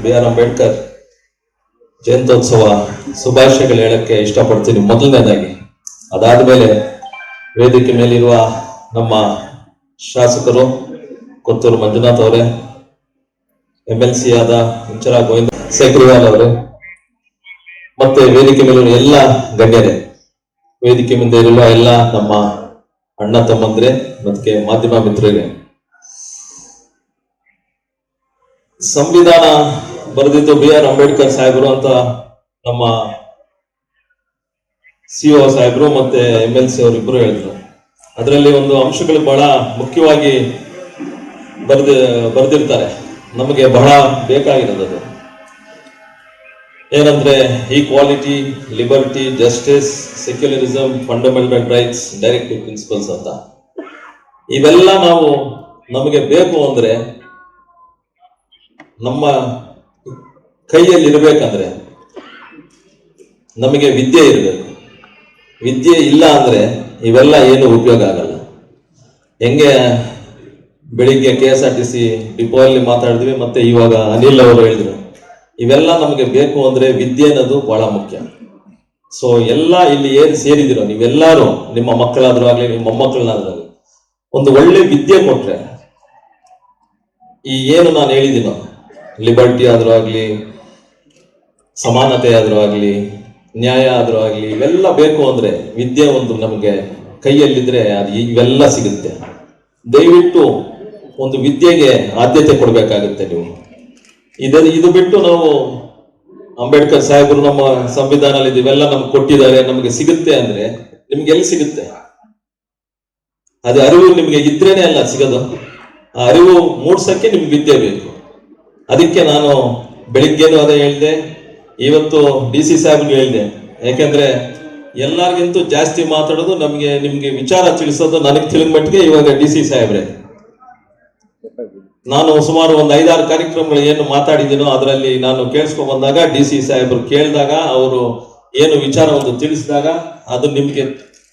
BR Ambedkar ಜಯಂತ್ಯೋತ್ಸವ ಶುಭಾಶಯಗಳು ಹೇಳಕ್ಕೆ ಇಷ್ಟಪಡ್ತೀನಿ ಮೊದಲನೇದಾಗಿ. ಅದಾದ್ಮೇಲೆ ವೇದಿಕೆ ಮೇಲಿರುವ ನಮ್ಮ ಶಾಸಕರು ಕೊತ್ತೂರು ಮಂಜುನಾಥ್ ಅವರೇ, MLC ಆದ ಇಂಚರ ಗೋವಿಂದ ಸೇಕ್ರಿವಾಲ್ ಅವರೇ, ಮತ್ತೆ ವೇದಿಕೆ ಮೇಲಿರುವ ಎಲ್ಲ ಗಣ್ಯರೇ, ವೇದಿಕೆ ಮುಂದೆ ಇರುವ ಎಲ್ಲ ನಮ್ಮ ಅಣ್ಣ ತಮ್ಮಂದ್ರೆ ಮತ್ತೆ ಮಾಧ್ಯಮ ಮಿತ್ರರೇ, ಸಂವಿಧಾನ ಬರೆದಿದ್ದು BR ಅಂಬೇಡ್ಕರ್ ಸಾಹೇಬರು ಅಂತ ನಮ್ಮ CO ಸಾಹೇಬರು ಮತ್ತೆ MLC ಅವರಿಬ್ಬರು ಹೇಳಿದ್ರು. ಅದರಲ್ಲಿ ಒಂದು ಅಂಶಗಳು ಬಹಳ ಮುಖ್ಯವಾಗಿ ಬರೆದಿರ್ತಾರೆ, ನಮಗೆ ಬಹಳ ಬೇಕಾಗಿರೋದು ಏನಂದ್ರೆ equality, liberty, justice, secularism, fundamental rights, directive principles ಅಂತ. ಇವೆಲ್ಲ ನಮಗೆ ಬೇಕು ಅಂದ್ರೆ ನಮ್ಮ ಕೈಯಲ್ಲಿ ಇರಬೇಕಂದ್ರೆ ನಮಗೆ ವಿದ್ಯೆ ಇರಬೇಕು. ವಿದ್ಯೆ ಇಲ್ಲ ಅಂದ್ರೆ ಇವೆಲ್ಲ ಏನು ಉಪಯೋಗ ಆಗಲ್ಲ. ಹೆಂಗೆ ಬೆಳಿಗ್ಗೆ KSRTC ಡಿಪೋಯಲ್ಲಿ ಮಾತಾಡಿದ್ವಿ, ಮತ್ತೆ ಇವಾಗ ಅನಿಲ್ ಅವರು ಹೇಳಿದ್ರು, ಇವೆಲ್ಲ ನಮಗೆ ಬೇಕು ಅಂದ್ರೆ ವಿದ್ಯೆ ಅನ್ನೋದು ಬಹಳ ಮುಖ್ಯ. ಸೊ ಎಲ್ಲ ಇಲ್ಲಿ ಏನು ಸೇರಿದಿರೋ ನೀವೆಲ್ಲರೂ, ನಿಮ್ಮ ಮಕ್ಕಳಾದ್ರೂ ಆಗ್ಲಿ, ನಿಮ್ಮ ಮೊಮ್ಮಕ್ಕಳನ್ನಾದ್ರೂ ಆಗ್ಲಿ, ಒಂದು ಒಳ್ಳೆ ವಿದ್ಯೆ ಕೊಟ್ರೆ ಈ ಏನು ನಾನು ಹೇಳಿದ್ದೀನೋ, ಲಿಬರ್ಟಿ ಆದ್ರೂ ಆಗ್ಲಿ, ಸಮಾನತೆ ಆದ್ರೂ ಆಗ್ಲಿ, ನ್ಯಾಯ ಆದ್ರೂ ಆಗ್ಲಿ, ಇವೆಲ್ಲ ಬೇಕು ಅಂದ್ರೆ ವಿದ್ಯೆ ಒಂದು ನಮಗೆ ಕೈಯಲ್ಲಿದ್ರೆ ಅದು ಇವೆಲ್ಲ ಸಿಗುತ್ತೆ. ದಯವಿಟ್ಟು ಒಂದು ವಿದ್ಯೆಗೆ ಆದ್ಯತೆ ಕೊಡ್ಬೇಕಾಗುತ್ತೆ ನೀವು. ಇದು ಬಿಟ್ಟು ನಾವು ಅಂಬೇಡ್ಕರ್ ಸಾಹೇಬರು ನಮ್ಮ ಸಂವಿಧಾನದಲ್ಲಿ ಇವೆಲ್ಲ ನಮ್ಗೆ ಕೊಟ್ಟಿದ್ದಾರೆ, ನಮಗೆ ಸಿಗುತ್ತೆ ಅಂದ್ರೆ ನಿಮ್ಗೆ ಎಲ್ಲಿ ಸಿಗುತ್ತೆ? ಅದು ಅರಿವು ನಿಮ್ಗೆ ಇದ್ರೇನೆ ಅಲ್ಲ ಸಿಗೋದು. ಆ ಅರಿವು ಮೂಡ್ಸಕ್ಕೆ ನಿಮ್ಗೆ ವಿದ್ಯೆ ಬೇಕು. ಅದಕ್ಕೆ ನಾನು ಬೆಳಿಗ್ಗೆನೂ ಅದೇ ಹೇಳಿದೆ, ಇವತ್ತು DC ಸಾಹೇಬ್ಗೆ ಹೇಳಿದೆ. ಯಾಕೆಂದ್ರೆ ಎಲ್ಲರಿಗಿಂತೂ ಜಾಸ್ತಿ ಮಾತಾಡೋದು ನಿಮ್ಗೆ ವಿಚಾರ ತಿಳಿಸೋದು ನನಗೆ ತಿಳಿದ ಮಟ್ಟಿಗೆ ಇವಾಗ DC ಸಾಹೇಬ್ರೆ. ನಾನು ಸುಮಾರು ಒಂದು 5-6 ಕಾರ್ಯಕ್ರಮಗಳು ಏನು ಮಾತಾಡಿದ್ದೀನೋ ಅದರಲ್ಲಿ ನಾನು ಕೇಳಿಸ್ಕೊಂಡ್ ಬಂದಾಗ DC ಸಾಹೇಬರು ಕೇಳಿದಾಗ ಅವರು ಏನು ವಿಚಾರ ಒಂದು ತಿಳಿಸಿದಾಗ ಅದು ನಿಮ್ಗೆ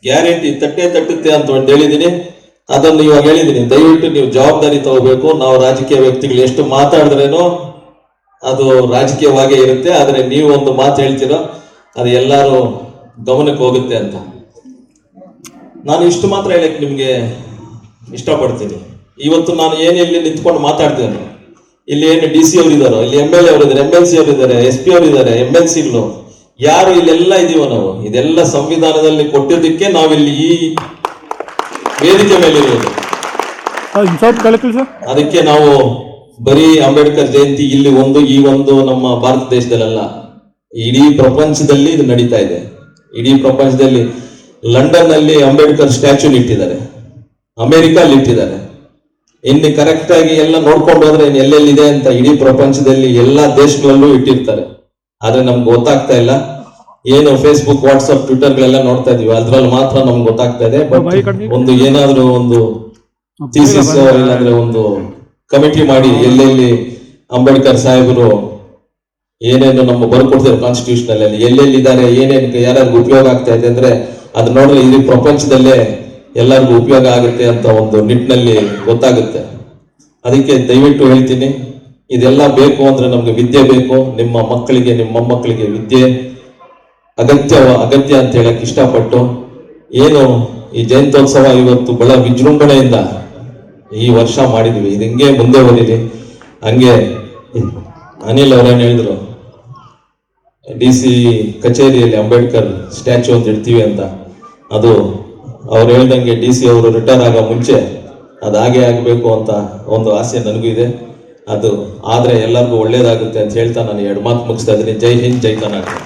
ಗ್ಯಾರಂಟಿ ತಟ್ಟುತ್ತೆ ಅಂತ ಒಂದು ಹೇಳಿದ್ದೀನಿ. ಅದನ್ನು ಇವಾಗ ಹೇಳಿದ್ದೀನಿ, ದಯವಿಟ್ಟು ನೀವು ಜವಾಬ್ದಾರಿ ತಗೋಬೇಕು. ನಾವು ರಾಜಕೀಯ ವ್ಯಕ್ತಿಗಳು ಎಷ್ಟು ಮಾತಾಡಿದ್ರೇನೋ ಅದು ರಾಜಕೀಯವಾಗೇ ಇರುತ್ತೆ, ಆದ್ರೆ ನೀವು ಒಂದು ಮಾತು ಹೇಳ್ತೀರೋ ಅದು ಎಲ್ಲರೂ ಗಮನಕ್ಕೆ ಹೋಗುತ್ತೆ ಅಂತ ನಾನು ಇಷ್ಟು ಮಾತ್ರ ಹೇಳಕ್ ನಿಮ್ಗೆ ಇಷ್ಟಪಡ್ತೀನಿ. ಇವತ್ತು ನಾನು ಇಲ್ಲಿ ನಿಂತ್ಕೊಂಡು ಮಾತಾಡ್ತೇನೆ, ಇಲ್ಲಿ ಏನು DC ಅವರು ಇದ್ದಾರೋ, ಇಲ್ಲಿ MLA ಅವರು ಇದ್ದಾರೆ, MLC ಅವರು ಇದ್ದಾರೆ, SP ಅವರು ಇದ್ದಾರೆ, MLCಗಳು ಯಾರು ಇಲ್ಲೆಲ್ಲ ಇದೀವೋ ನಾವು, ಇದೆಲ್ಲ ಸಂವಿಧಾನದಲ್ಲಿ ಕೊಟ್ಟಿದ್ದಕ್ಕೆ ನಾವಿಲ್ಲಿ ಈ ವೇದಿಕೆ ಮೇಲೆ ಇರೋದು. ಅದಕ್ಕೆ ನಾವು ಬರೀ ಅಂಬೇಡ್ಕರ್ ಜಯಂತಿ ಇಲ್ಲಿ ಈ ಒಂದು ನಮ್ಮ ಭಾರತ ದೇಶದಲ್ಲ, ಇಡೀ ಪ್ರಪಂಚದಲ್ಲಿ ಇದು ನಡೀತಾ ಇದೆ. ಇಡೀ ಪ್ರಪಂಚದಲ್ಲಿ ಲಂಡನ್ ನಲ್ಲಿ ಅಂಬೇಡ್ಕರ್ ಸ್ಟ್ಯಾಚ್ಯೂ ಇಟ್ಟಿದ್ದಾರೆ, ಅಮೆರಿಕಲ್ಲಿ ಇಟ್ಟಿದ್ದಾರೆ. ಇನ್ನು ಕರೆಕ್ಟ್ ಆಗಿ ಎಲ್ಲ ನೋಡ್ಕೊಂಡು ಹೋದ್ರೆ ಎಲ್ಲೆಲ್ಲಿದೆ ಅಂತ ಇಡೀ ಪ್ರಪಂಚದಲ್ಲಿ ಎಲ್ಲಾ ದೇಶಗಳಲ್ಲೂ ಇಟ್ಟಿರ್ತಾರೆ. ಆದ್ರೆ ನಮ್ಗೆ ಗೊತ್ತಾಗ್ತಾ ಇಲ್ಲ. ಏನು ಫೇಸ್ಬುಕ್, ವಾಟ್ಸ್ಆಪ್, ಟ್ವಿಟರ್ಗಳೆಲ್ಲ ನೋಡ್ತಾ ಇದೀವಿ, ಅದ್ರಲ್ಲಿ ಮಾತ್ರ ನಮ್ಗೆ ಗೊತ್ತಾಗ್ತಾ ಇದೆ. ಬಟ್ ಒಂದು ಏನಾದ್ರೂ ಒಂದು ಥೀಸಿಸ್ ಇಲ್ಲಾಂದ್ರೆ ಒಂದು ಕಮಿಟಿ ಮಾಡಿ ಎಲ್ಲೆಲ್ಲಿ ಅಂಬೇಡ್ಕರ್ ಸಾಹೇಬರು ಏನೇನು ನಮ್ಮ ಬರ್ಕೊಡ್ತಾರೆ ಕಾನ್ಸ್ಟಿಟ್ಯೂಷನ್ ಅಲ್ಲಿ ಎಲ್ಲೆಲ್ಲಿದ್ದಾರೆ, ಏನೇನು ಯಾರ್ಯಾರಿಗೂ ಉಪಯೋಗ ಆಗ್ತಾ ಇದೆ ಅಂದ್ರೆ ಅದು ನೋಡಿದ್ರೆ ಇಡೀ ಪ್ರಪಂಚದಲ್ಲೇ ಎಲ್ಲರಿಗೂ ಉಪಯೋಗ ಆಗುತ್ತೆ ಅಂತ ಒಂದು ನಿಟ್ಟಿನಲ್ಲಿ ಗೊತ್ತಾಗುತ್ತೆ. ಅದಕ್ಕೆ ದಯವಿಟ್ಟು ಹೇಳ್ತೀನಿ, ಇದೆಲ್ಲ ಬೇಕು ಅಂದ್ರೆ ನಮ್ಗೆ ವಿದ್ಯೆ ಬೇಕು. ನಿಮ್ಮ ಮಕ್ಕಳಿಗೆ, ನಿಮ್ಮ ಮೊಮ್ಮಕ್ಕಳಿಗೆ ವಿದ್ಯೆ ಅಗತ್ಯ ಅಂತ ಹೇಳಕ್ ಇಷ್ಟಪಟ್ಟು, ಏನು ಈ ಜಯಂತ್ಯೋತ್ಸವ ಇವತ್ತು ಬಹಳ ವಿಜೃಂಭಣೆಯಿಂದ ಈ ವರ್ಷ ಮಾಡಿದ್ವಿ, ಇದು ಹಿಂಗೆ ಮುಂದೆ ಹೋಗಿರಿ. ಹಂಗೆ ಅನಿಲ್ ಅವರೇನು ಹೇಳಿದ್ರು, DC ಕಚೇರಿಯಲ್ಲಿ ಅಂಬೇಡ್ಕರ್ ಸ್ಟ್ಯಾಚ್ಯೂ ಅಂತ ಇಡ್ತೀವಿ ಅಂತ. ಅದು ಅವ್ರು ಹೇಳ್ದಂಗೆ DC ಅವರು ರಿಟೈರ್ ಆಗೋ ಮುಂಚೆ ಅದು ಹಾಗೆ ಆಗಬೇಕು ಅಂತ ಒಂದು ಆಸೆ ನನಗೂ ಇದೆ. ಅದು ಆದ್ರೆ ಎಲ್ಲರಿಗೂ ಒಳ್ಳೇದಾಗುತ್ತೆ ಅಂತ ಹೇಳ್ತಾ ನಾನು 2 ಮಾತು ಮುಗಿಸ್ತಾ ಇದ್ದೀನಿ. ಜೈ ಹಿಂದ್, ಜೈ ಕರ್ನಾಟಕ.